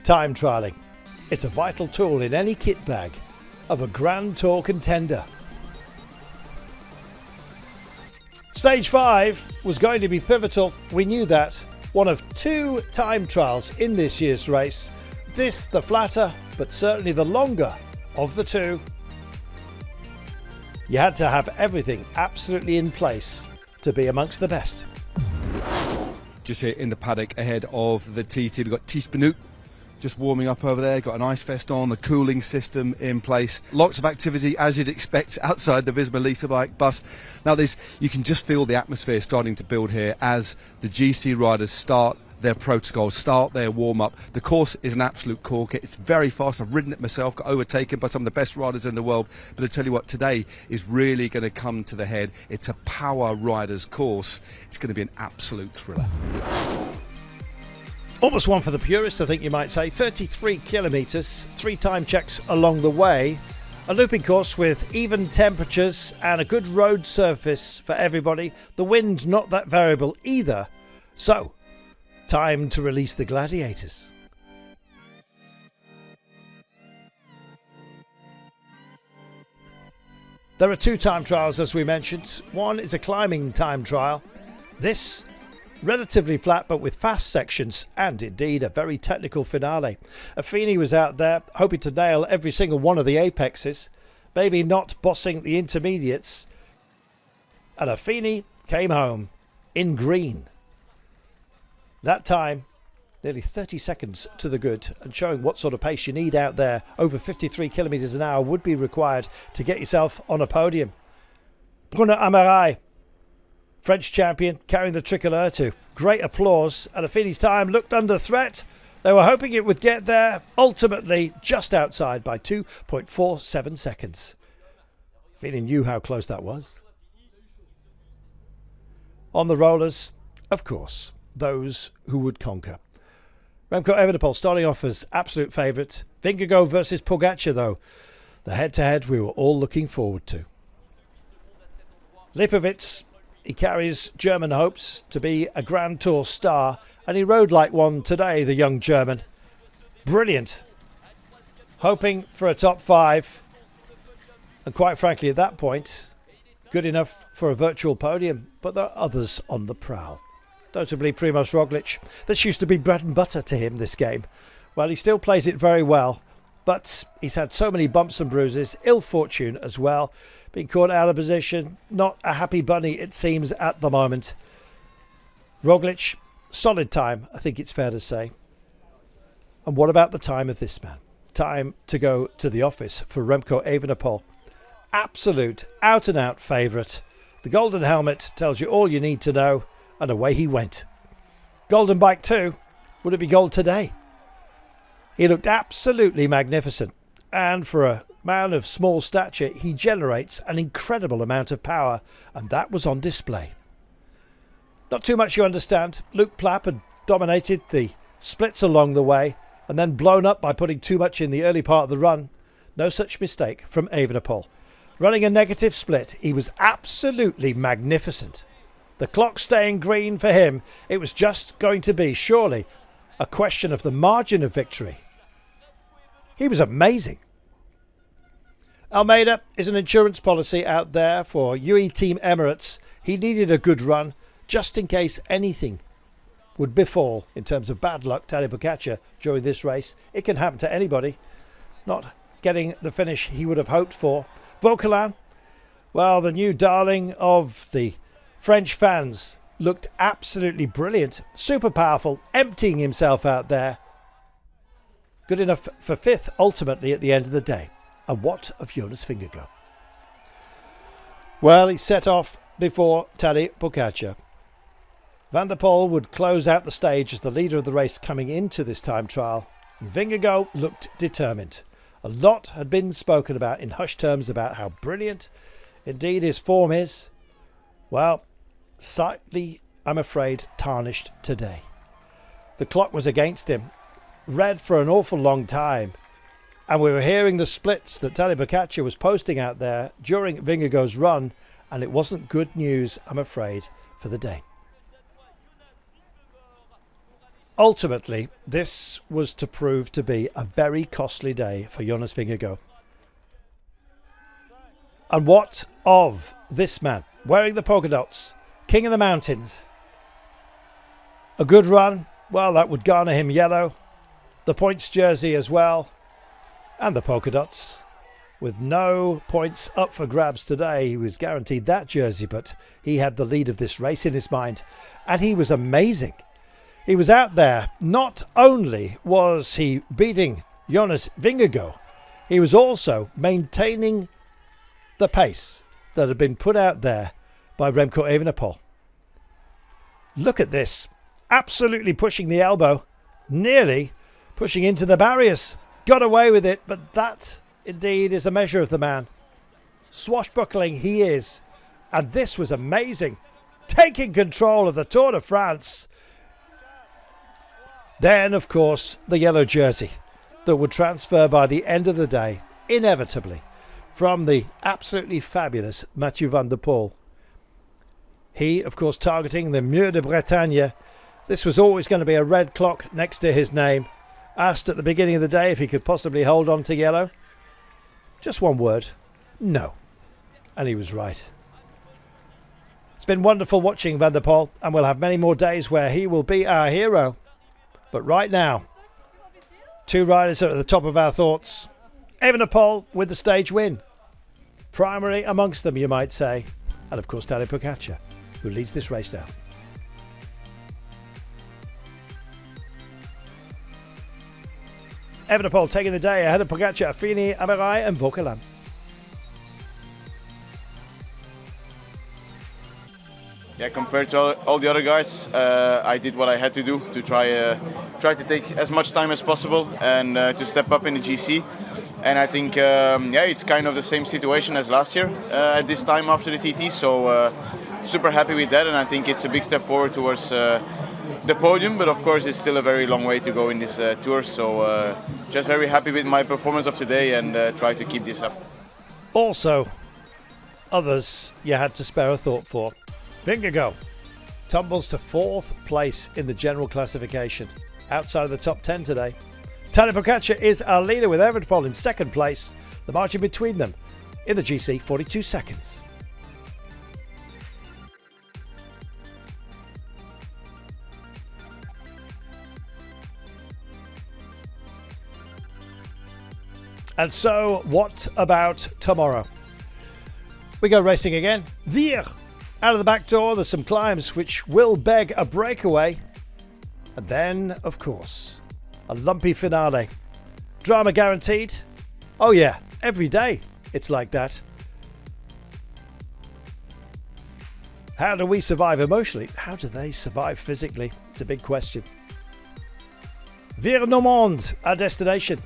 Time trialling. It's a vital tool in any kit bag of a Grand Tour contender. Stage 5 was going to be pivotal. We knew that. One of 2 time trials in this year's race. This the flatter, but certainly the longer of the 2. You had to have everything absolutely in place to be amongst the best. Just here in the paddock ahead of the TT, we've got Tish Benoot just warming up over there, got an ice vest on, the cooling system in place. Lots of activity, as you'd expect, outside the Visma Lisa bike bus. Now you can just feel the atmosphere starting to build here as the GC riders start their protocols, start their warm-up. The course is an absolute corker. It's very fast. I've ridden it myself, got overtaken by some of the best riders in the world. But I tell you what, today is really going to come to the head. It's a power riders course. It's going to be an absolute thriller. Almost one for the purist, I think you might say. 33 kilometres, 3 time checks along the way. A looping course with even temperatures and a good road surface for everybody. The wind not that variable either. So, time to release the gladiators. There are 2 time trials, as we mentioned. One is a climbing time trial. This relatively flat but with fast sections and indeed a very technical finale. Affini was out there hoping to nail every single one of the apexes, maybe not bossing the intermediates, and Affini came home in green. That time nearly 30 seconds to the good, and showing what sort of pace you need out there. Over 53 kilometres an hour would be required to get yourself on a podium. Bruno Amarai, French champion, carrying the tricolour too. Great applause, and Affini's time looked under threat. They were hoping it would get there, ultimately just outside by 2.47 seconds. Affini knew how close that was. On the rollers, of course, those who would conquer. Remco Evenepoel starting off as absolute favourite. Vingegaard versus Pogacar, though, the head-to-head we were all looking forward to. Lipovitz, he carries German hopes to be a Grand Tour star, and he rode like one today, the young German. Brilliant. Hoping for a top 5, and quite frankly at that point, good enough for a virtual podium, but there are others on the prowl. Notably Primož Roglic. This used to be bread and butter to him, this game. Well, he still plays it very well, but he's had so many bumps and bruises, ill fortune as well, being caught out of position, not a happy bunny it seems at the moment. Roglic, solid time, I think it's fair to say. And what about the time of this man? Time to go to the office for Remco Evenepoel. Absolute, out-and-out favourite. The golden helmet tells you all you need to know, and away he went. Golden bike too. Would it be gold today? He looked absolutely magnificent, and for a man of small stature, he generates an incredible amount of power, and that was on display. Not too much you understand. Luke Plapp had dominated the splits along the way, and then blown up by putting too much in the early part of the run. No such mistake from Evenepoel. Running a negative split, he was absolutely magnificent. The clock staying green for him, it was just going to be, surely, a question of the margin of victory. He was amazing. Almeida is an insurance policy out there for UE Team Emirates. He needed a good run, just in case anything would befall in terms of bad luck Tadej Pogacar during this race. It can happen to anybody. Not getting the finish he would have hoped for. Vauquelin, well, the new darling of the French fans, looked absolutely brilliant. Super powerful, emptying himself out there. Good enough for 5th ultimately at the end of the day. And what of Jonas Vingegaard? Well, he set off before Tadej Pogacar. Van der Poel would close out the stage as the leader of the race coming into this time trial. And Vingegaard looked determined. A lot had been spoken about in hushed terms about how brilliant indeed his form is. Well, slightly, I'm afraid, tarnished today. The clock was against him. Red for an awful long time. And we were hearing the splits that Tadej Pogacar was posting out there during Vingegaard's run, and it wasn't good news, I'm afraid, for the day. ultimately, this was to prove to be a very costly day for Jonas Vingegaard. And what of this man, wearing the polka dots, king of the mountains? A good run, well, that would garner him yellow. The points jersey as well, and the polka dots. With no points up for grabs today, he was guaranteed that jersey, but he had the lead of this race in his mind, and he was amazing. He was out there. Not only was he beating Jonas Vingegaard, he was also maintaining the pace that had been put out there by Remco Evenepoel. Look at this. Absolutely pushing the elbow, nearly pushing into the barriers. Got away with it, but that indeed is a measure of the man. Swashbuckling he is, and this was amazing. Taking control of the Tour de France. Then, of course, the yellow jersey that would transfer by the end of the day, inevitably, from the absolutely fabulous Mathieu van der Poel. He, of course, targeting the Mur de Bretagne. This was always going to be a red clock next to his name. Asked at the beginning of the day if he could possibly hold on to yellow. Just one word. No. And he was right. It's been wonderful watching Van der Poel, and we'll have many more days where he will be our hero. But right now, two riders are at the top of our thoughts. Evenepoel with the stage win. Primary amongst them, you might say. And of course, Tadej Pogacar, who leads this race now. Evenepoel taking the day ahead of Pogacar, Fini, Amarai and Vauquelin. Yeah, compared to all the other guys, I did what I had to do to try to take as much time as possible and to step up in the GC. And I think, it's kind of the same situation as last year at this time after the TT. So super happy with that, and I think it's a big step forward towards the podium. But of course, it's still a very long way to go in this tour. So just very happy with my performance of today and try to keep this up. Also, others you had to spare a thought for. Vingegaard tumbles to 4th place in the general classification, outside of the top 10 today. Tadej Pogacar is our leader with Evenepoel in 2nd place. The margin between them in the GC, 42 seconds. And so, what about tomorrow? We go racing again. Vire. Out of the back door, there's some climbs which will beg a breakaway. And then, of course, a lumpy finale. Drama guaranteed. Oh yeah, every day it's like that. How do we survive emotionally? How do they survive physically? It's a big question. Vire Normand, our destination.